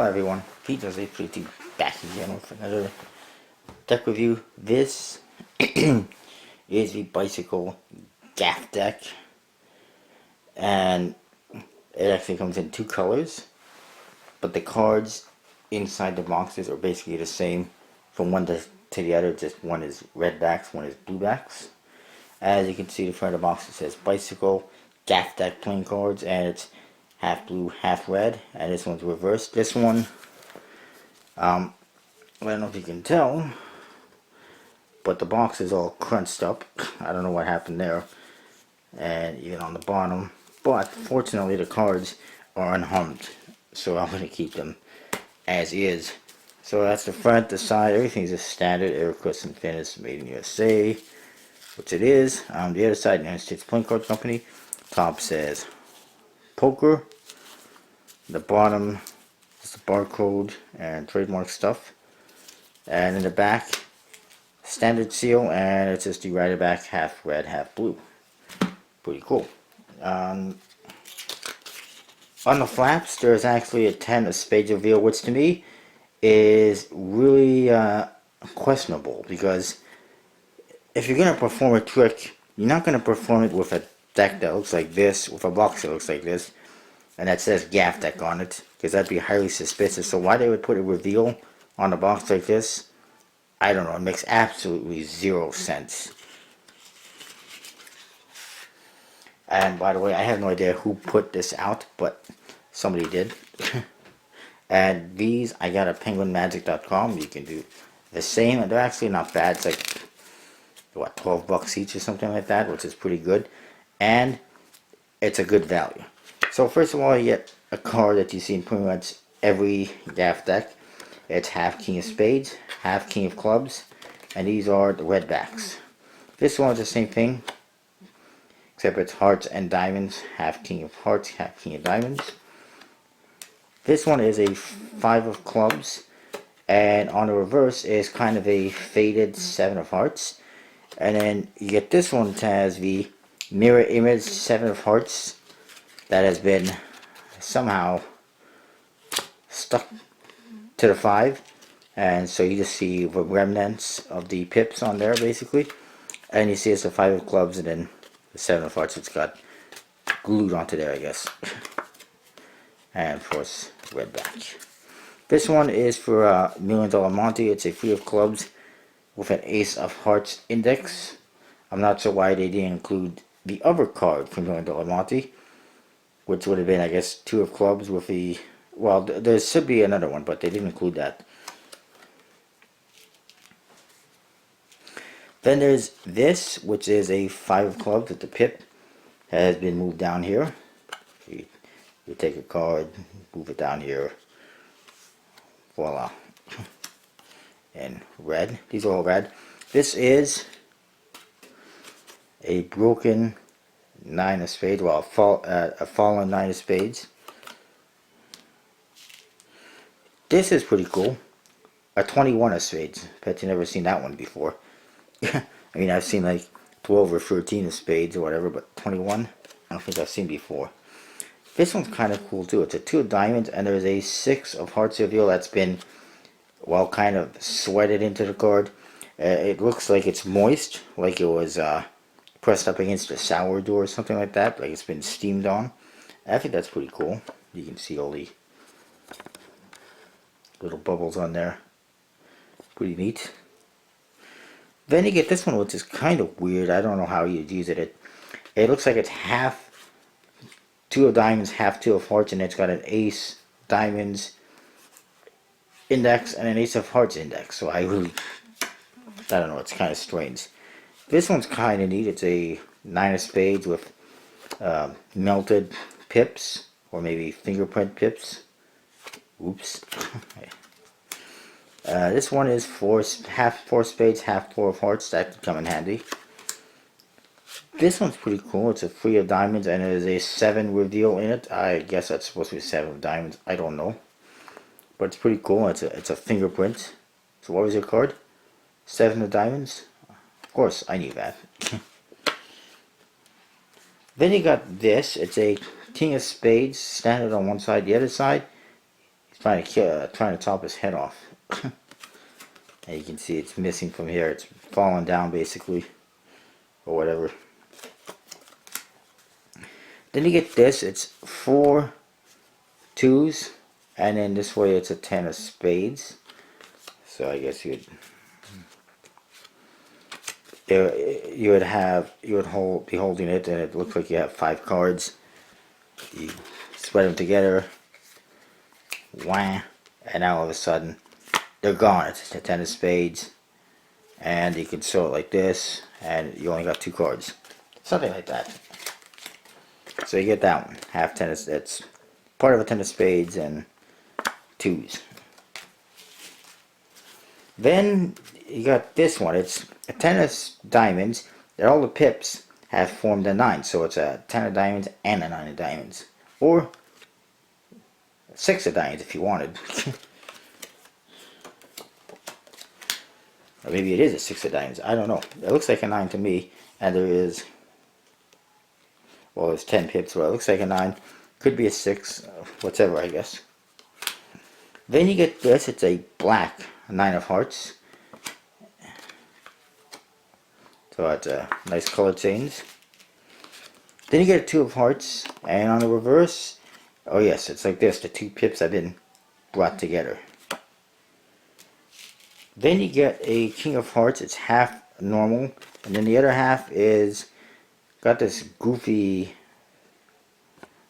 Hello everyone, Pete does a pretty back again with another deck review. This is the bicycle Gaff deck, and it actually comes in two colors, but the cards inside the boxes are basically the same from one to the other, just one is red backs, one is blue backs. As you can see, the front of the box it says bicycle Gaff deck playing cards, and it's half blue, half red, and this one's reversed. This one, I don't know if you can tell, but the box is all crunched up. I don't know what happened there, and even on the bottom. But fortunately, the cards are unharmed, so I'm going to keep them as is. So that's the front, the side, everything's just standard. Air Custom Finish, made in USA, which it is. On the other side, United States Playing Card Company. Top says Poker. The bottom is the barcode and trademark stuff. And in the back, standard seal, and it's just the rider back, half red, half blue. Pretty cool. On the flaps, there's actually a 10 of spades reveal, which to me is really questionable, because if you're going to perform a trick, you're not going to perform it with a deck that looks like this, with a box that looks like this, and that says Gaff deck on it, because that'd be highly suspicious. So why they would put a reveal on a box like this, I don't know. It makes absolutely zero sense. And by the way, I have no idea who put this out, but somebody did. And these I got at penguinmagic.com. You can do the same, and they're actually not bad. It's like, what, 12 bucks each or something like that, which is pretty good. And it's a good value. So first of all, you get a card that you see in pretty much every Gaff deck. It's half King of Spades, half King of Clubs, and these are the red backs. This one's the same thing, except it's hearts and diamonds, half King of Hearts, half King of Diamonds. This one is a 5 of Clubs, and on the reverse is kind of a faded 7 of Hearts. And then you get this one that has the mirror image 7 of Hearts that has been somehow stuck to the 5, and so you just see the remnants of the pips on there basically, and you see it's a 5 of Clubs, and then the 7 of Hearts, it's got glued onto there, I guess. And of course, red back. This one is for $1 Million Monty. It's a 3 of Clubs with an Ace of Hearts index. I'm not sure why they didn't include the other card from $1 Million Monty, which would have been, I guess, 2 of Clubs with the, well, there should be another one, but they didn't include that. Then there's this, which is a 5 of Clubs that the pip has been moved down here. You take a card, move it down here. Voila. And red. These are all red. This is a broken 9 of Spades. Well, a fallen 9 of Spades. This is pretty cool. A 21 of Spades. Bet you've never seen that one before. I mean, I've seen like 12 or 13 of Spades or whatever, but 21, I don't think I've seen before. This one's kind of cool too. It's a 2 of Diamonds, and there's a 6 of Hearts reveal that's been, well, kind of sweated into the card. It looks like it's moist, like it was pressed up against a sourdough or something like that, like it's been steamed on. I think that's pretty cool. You can see all the little bubbles on there. Pretty neat. Then you get this one, which is kind of weird. I don't know how you'd use it. It looks like it's half 2 of Diamonds, half 2 of Hearts, and it's got an Ace Diamonds index and an Ace of Hearts index. So I don't know, it's kind of strange. This one's kind of neat. It's a 9 of Spades with melted pips, or maybe fingerprint pips. Oops. This one is half 4 Spades, half 4 of Hearts. That could come in handy. This one's pretty cool. It's a 3 of Diamonds, and there's a 7 reveal in it. I guess that's supposed to be 7 of Diamonds. I don't know, but it's pretty cool. It's a fingerprint. So what was your card? 7 of Diamonds. Of course, I knew that. Then you got this. It's a King of Spades, standard on one side. The other side, trying to top his head off. And you can see it's missing from here. It's falling down basically, or whatever. Then you get this. It's 4 2s, and then this way it's a 10 of spades. So I guess you would be holding it, and it looks like you have 5 cards. You spread them together, wham, and now all of a sudden they're gone. It's a 10 of spades, and you can show it like this, and you only got 2 cards, something like that. So you get that one, half 10 of, it's part of a 10 of spades and 2s. Then you got this one. It's a 10 of diamonds, and all the pips have formed a 9. So it's a 10 of diamonds and a 9 of diamonds. Or 6 of diamonds if you wanted. Or maybe it is a 6 of diamonds. I don't know. It looks like a 9 to me. And there is, well, there's 10 pips, but it looks like a 9. Could be a 6, whatever, I guess. Then you get this. It's a black 9 of hearts. So it's a nice color change. Then you get a 2 of hearts, and on the reverse, oh yes, it's like this. The 2 pips have been brought together. Then you get a king of hearts. It's half normal, and then the other half is got this goofy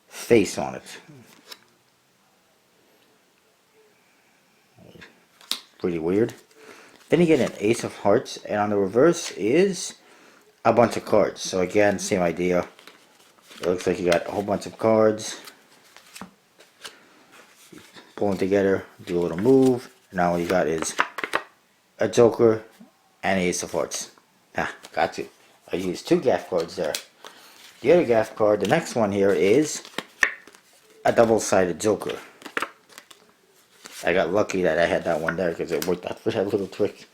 face on it. Pretty weird. Then you get an ace of hearts, and on the reverse is a bunch of cards. So again, same idea. It looks like you got a whole bunch of cards. Pull them together, do a little move. Now all you got is a joker and an ace of hearts. Ah, got you. I used 2 Gaff cards there. The other Gaff card, the next one here, is a double-sided joker. I got lucky that I had that one there because it worked out for that little trick.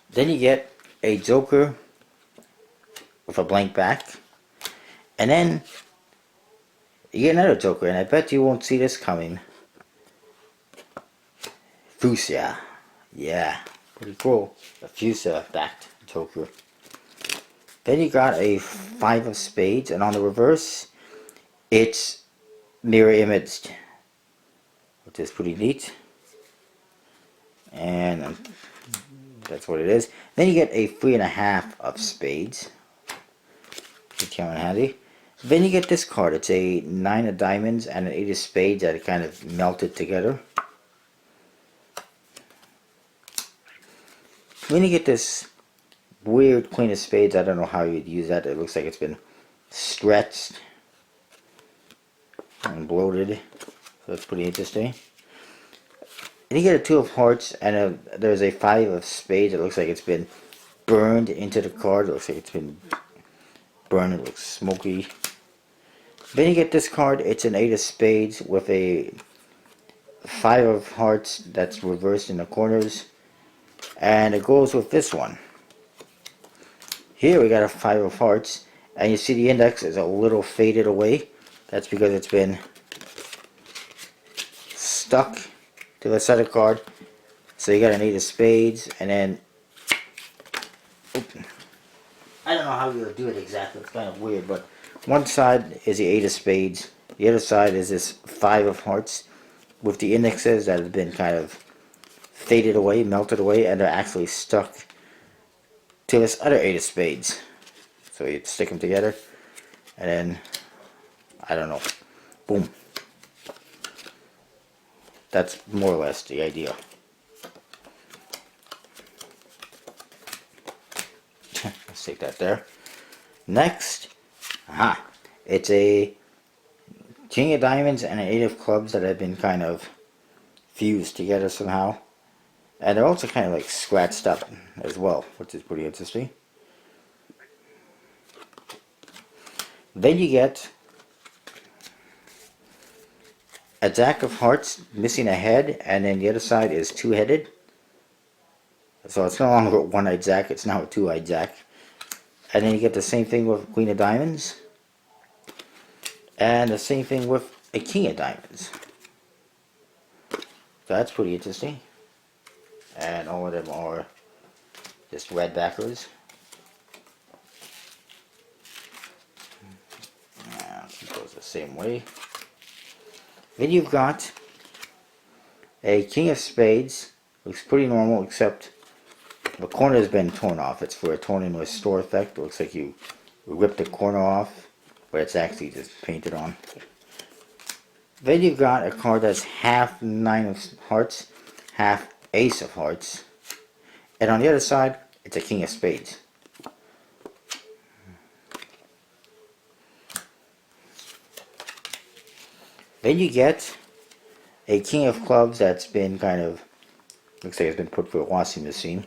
Then you get a joker with a blank back. And then you get another joker, and I bet you won't see this coming. Fuchsia. Yeah, pretty cool. A fuchsia backed joker. Then you got a 5 of spades, and on the reverse, it's mirror imaged, which is pretty neat. And that's what it is. Then you get a 3.5 of spades, which come in handy. Then you get this card. It's a 9 of diamonds and an 8 of spades that kind of melted together. Then you get this weird queen of spades. I don't know how you'd use that. It looks like it's been stretched and bloated, so that's pretty interesting. And you get a 2 of hearts, and there's a 5 of spades. It looks like it's been burned into the card. It looks like it's been burned. It looks smoky. Then you get this card. It's an 8 of spades with a 5 of hearts that's reversed in the corners, and it goes with this one. Here we got a 5 of hearts, and you see the index is a little faded away. That's because it's been stuck to the center card. So you got an 8 of spades, and then I don't know how you would do it exactly. It's kind of weird, but one side is the 8 of spades. The other side is this 5 of hearts with the indexes that have been kind of faded away, melted away, and they're actually stuck to this other 8 of spades. So you stick them together, and then I don't know. Boom. That's more or less the idea. Let's take that there. Next, it's a king of diamonds and an 8 of clubs that have been kind of fused together somehow. And they're also kind of like scratched up as well, which is pretty interesting. Then you get a jack of hearts missing a head, and then the other side is 2-headed. So it's no longer a 1-eyed jack, it's now a 2-eyed jack. And then you get the same thing with queen of diamonds. And the same thing with a king of diamonds. So that's pretty interesting. And all of them are just red backers. It goes the same way. Then you've got a king of spades. Looks pretty normal, except the corner has been torn off. It's for a torn and restore effect. It looks like you rip the corner off, but it's actually just painted on. Then you've got a card that's half nine of hearts, half ace of hearts. And on the other side, it's a king of spades. Then you get a king of clubs that's been kind of, looks like it's been put through a washing machine.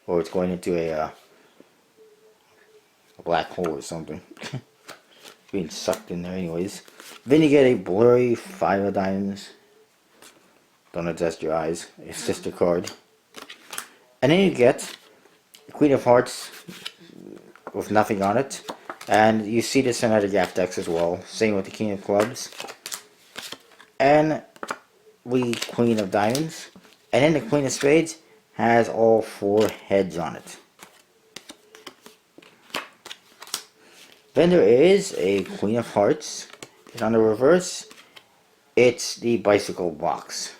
Or it's going into a black hole or something. Being sucked in there anyways. Then you get a blurry five of diamonds. Don't adjust your eyes. It's just a card. And then you get Queen of Hearts with nothing on it. And you see this in other Gaff decks as well. Same with the King of Clubs. And the Queen of Diamonds. And then the Queen of Spades has all four heads on it. Then there is a Queen of Hearts. And on the reverse, it's the bicycle box.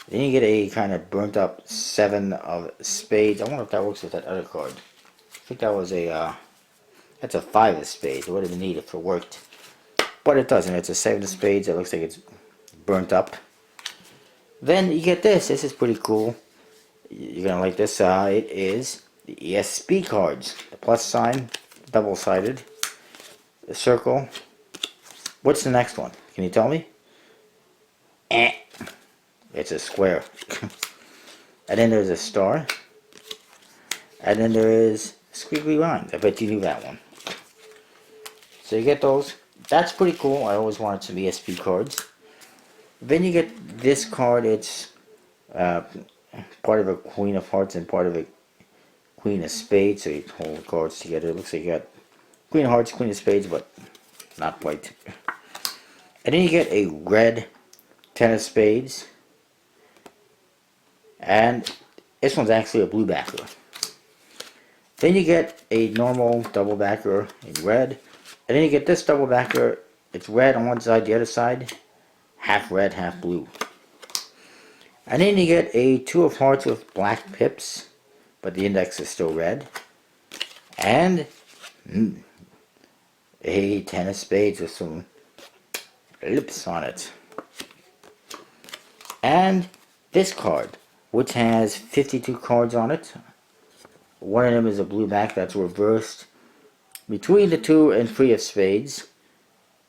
Then you get a kind of burnt up seven of spades. I wonder if that works with that other card. I think that was a, that's a five of spades. It would have been neat if it worked. But it doesn't. It's a seven of spades. It looks like it's burnt up. Then you get this. This is pretty cool. You're going to like this. It is the ESP cards. The plus sign, double-sided. The circle. What's the next one? Can you tell me? It's a square. And then there's a star. And then there is squiggly lines. I bet you knew that one. So you get those. That's pretty cool. I always wanted some ESP cards. Then you get this card. It's part of a Queen of Hearts and part of a Queen of Spades. So you hold the cards together. It looks like you got Queen of Hearts, Queen of Spades, but not quite. And then you get a red Ten of Spades. And this one's actually a blue backer. Then you get a normal double backer in red. And then you get this double backer. It's red on one side, the other side, half red, half blue. And then you get a two of hearts with black pips, but the index is still red. And a ten of spades with some lips on it. And this card, which has 52 cards on it. One of them is a blue back that's reversed between the two and three of spades.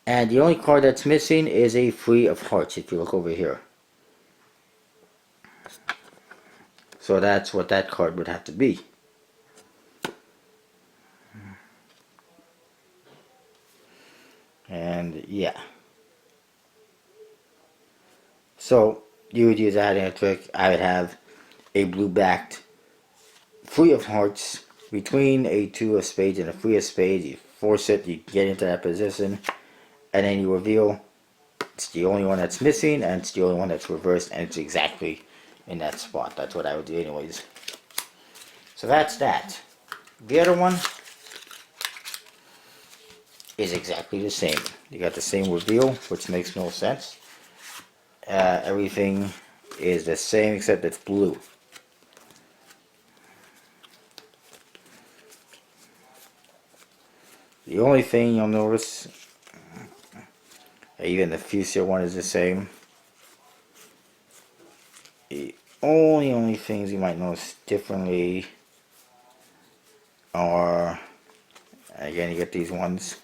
And the only card that's missing is a three of hearts, if you look over here. So that's what that card would have to be. And yeah. So you would use that in a trick. I would have a blue backed three of hearts between a two of spades and a three of spades. You force it, you get into that position, and then you reveal it's the only one that's missing and it's the only one that's reversed, and it's exactly in that spot. That's what I would do anyways. So that's that. The other one is exactly the same. You got the same reveal, which makes no sense. Everything is the same except it's blue. The only thing you'll notice, even the fuchsia one is the same. The only things you might notice differently are, again, you get these ones.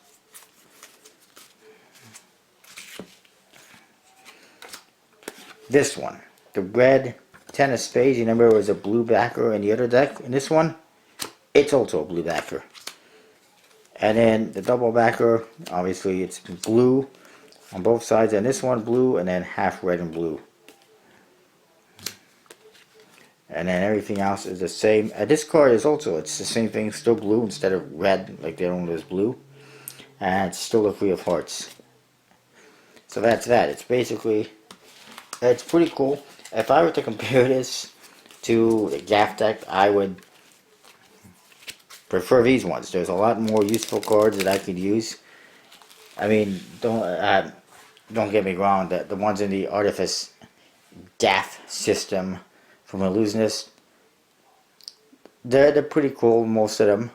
This one, the red ten of spades, you remember it was a blue backer in the other deck. In this one, it's also a blue backer. And then the double backer, obviously it's blue on both sides, and this one blue, and then half red and blue. And then everything else is the same. This card is also, it's the same thing, still blue instead of red, like the other one was blue. and it's still a 3 of hearts. So that's that. It's basically, it's pretty cool. If I were to compare this to the Gaff deck, I would prefer these ones. There's a lot more useful cards that I could use. I mean, don't get me wrong. The ones in the Artifice Gaff system from Illusionist, they're pretty cool. Most of them,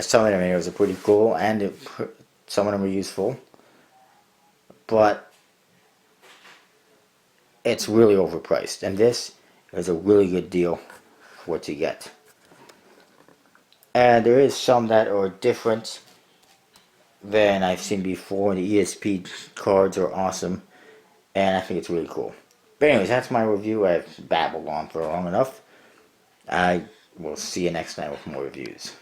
some of them anyways, are pretty cool, and some of them are useful. But it's really overpriced, and this is a really good deal for what you get. And there is some that are different than I've seen before. The ESP cards are awesome, and I think it's really cool. But anyways, that's my review. I've babbled on for long enough. I will see you next time with more reviews.